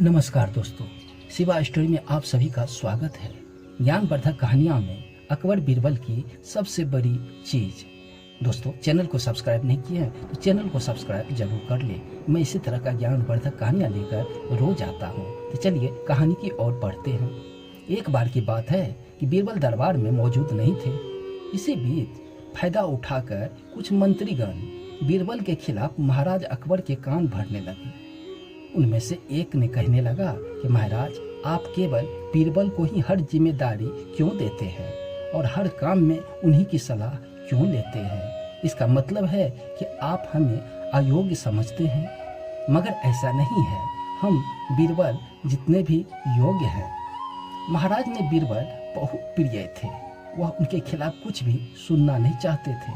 नमस्कार दोस्तों, शिवा स्टोरी में आप सभी का स्वागत है। ज्ञानवर्धक कहानियां में अकबर बीरबल की सबसे बड़ी चीज। दोस्तों, चैनल को सब्सक्राइब नहीं किया है तो चैनल को सब्सक्राइब जरूर कर ले। मैं इसी तरह का ज्ञानवर्धक कहानियां लेकर रोज आता हूं। तो चलिए कहानी की ओर बढ़ते हैं। एक बार की बात है कि बीरबल दरबार में मौजूद नहीं थे। इसी बीच फायदा उठाकर कुछ मंत्रीगण बीरबल के खिलाफ महाराज अकबर के कान भरने लगे। उनमें से एक ने कहने लगा कि महाराज, आप केवल बीरबल को ही हर जिम्मेदारी क्यों देते हैं और हर काम में उन्हीं की सलाह क्यों लेते हैं? इसका मतलब है कि आप हमें अयोग्य समझते हैं। मगर ऐसा नहीं है, हम बीरबल जितने भी योग्य हैं। महाराज ने बीरबल बहुत प्रिय थे। वह उनके खिलाफ कुछ भी सुनना नहीं चाहते थे,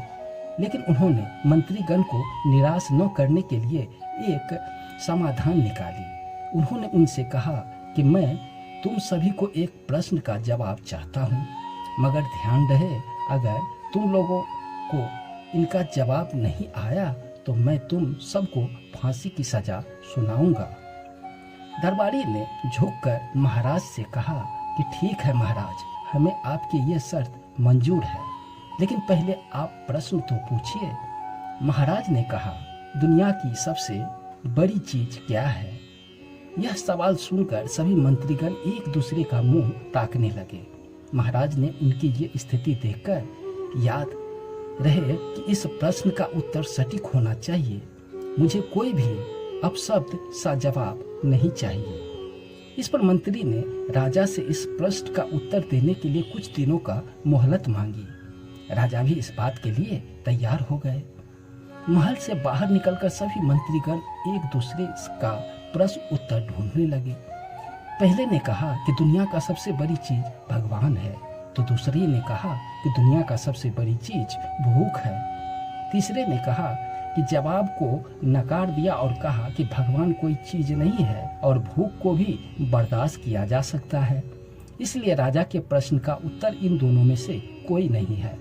लेकिन उन्होंने मंत्रीगण को निराश न करने के लिए एक समाधान निकाली। उन्होंने उनसे कहा कि मैं तुम सभी को एक प्रश्न का जवाब चाहता हूँ, मगर ध्यान रहे, अगर तुम लोगों को इनका जवाब नहीं आया तो मैं तुम सबको फांसी की सजा सुनाऊंगा। दरबारी ने झुककर महाराज से कहा कि ठीक है महाराज, हमें आपकी ये शर्त मंजूर है, लेकिन पहले आप प्रश्न तो पूछिए। महाराज ने कहा, दुनिया की सबसे बड़ी चीज क्या है? यह सवाल सुनकर सभी मंत्रीगण एक दूसरे का मुंह ताकने लगे। महाराज ने उनकी ये स्थिति देखकर याद रहे कि इस प्रश्न का उत्तर सटीक होना चाहिए। मुझे कोई भी अपशब्द सा जवाब नहीं चाहिए। इस पर मंत्री ने राजा से इस प्रश्न का उत्तर देने के लिए कुछ दिनों का मोहलत मांगी। राजा भी इस बात के लिए तैयार हो गए। महल से बाहर निकलकर सभी मंत्रीगण एक दूसरे का प्रश्न उत्तर ढूंढने लगे। पहले ने कहा कि दुनिया का सबसे बड़ी चीज भगवान है, तो दूसरे ने कहा कि दुनिया का सबसे बड़ी चीज भूख है। तीसरे ने कहा कि जवाब को नकार दिया और कहा कि भगवान कोई चीज नहीं है और भूख को भी बर्दाश्त किया जा सकता है। इसलिए राजा के प्रश्न का उत्तर इन दोनों में से कोई नहीं है।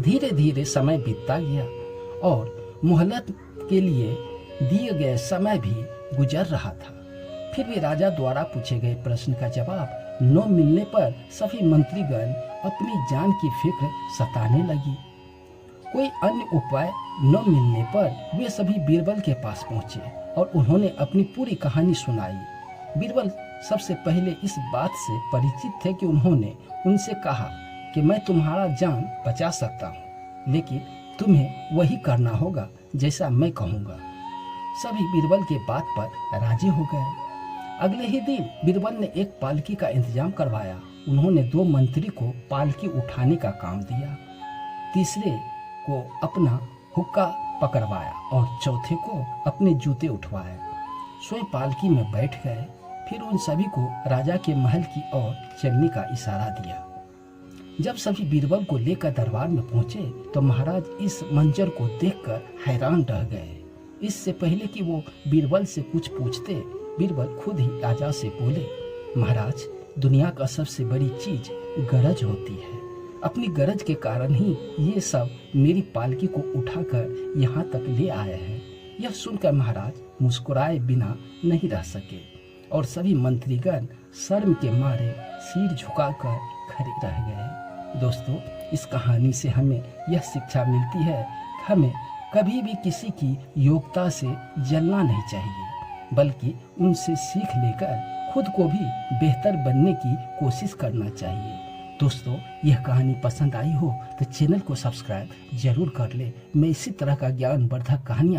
धीरे धीरे समय बीतता गया और मोहलत के लिए दिए गए समय भी गुजर रहा था। फिर भी राजा द्वारा पूछे गए प्रश्न का जवाब न मिलने पर सभी मंत्रीगण अपनी जान की फिक्र सताने लगी। कोई अन्य उपाय न मिलने पर वे सभी बीरबल के पास पहुंचे और उन्होंने अपनी पूरी कहानी सुनाई। बीरबल सबसे पहले इस बात से परिचित थे कि उन्होंने उनसे कहा कि मैं तुम्हारा जान बचा सकता हूँ, लेकिन तुम्हें वही करना होगा जैसा मैं कहूँगा। सभी बीरबल के बात पर राजी हो गए। अगले ही दिन बीरबल ने एक पालकी का इंतजाम करवाया। उन्होंने 2 मंत्री को पालकी उठाने का काम दिया, तीसरे को अपना हुक्का पकड़वाया और चौथे को अपने जूते उठवाए। स्वयं पालकी में बैठ गए। फिर उन सभी को राजा के महल की ओर चलने का इशारा दिया। जब सभी बीरबल को लेकर दरबार में पहुंचे तो महाराज इस मंजर को देखकर हैरान रह गए। इससे पहले कि वो बीरबल से कुछ पूछते, बीरबल खुद ही राजा से बोले, महाराज, दुनिया का सबसे बड़ी चीज गरज होती है। अपनी गरज के कारण ही ये सब मेरी पालकी को उठाकर यहाँ तक ले आए हैं। यह सुनकर महाराज मुस्कुराए बिना नहीं रह सके और सभी मंत्रीगण शर्म के मारे सिर झुकाकर खड़े रह गए। दोस्तों, इस कहानी से हमें यह शिक्षा मिलती है कि हमें कभी भी किसी की योग्यता से जलना नहीं चाहिए, बल्कि उनसे सीख लेकर खुद को भी बेहतर बनने की कोशिश करना चाहिए। दोस्तों, यह कहानी पसंद आई हो तो चैनल को सब्सक्राइब जरूर कर ले। मैं इसी तरह का ज्ञानवर्धक कहानियाँ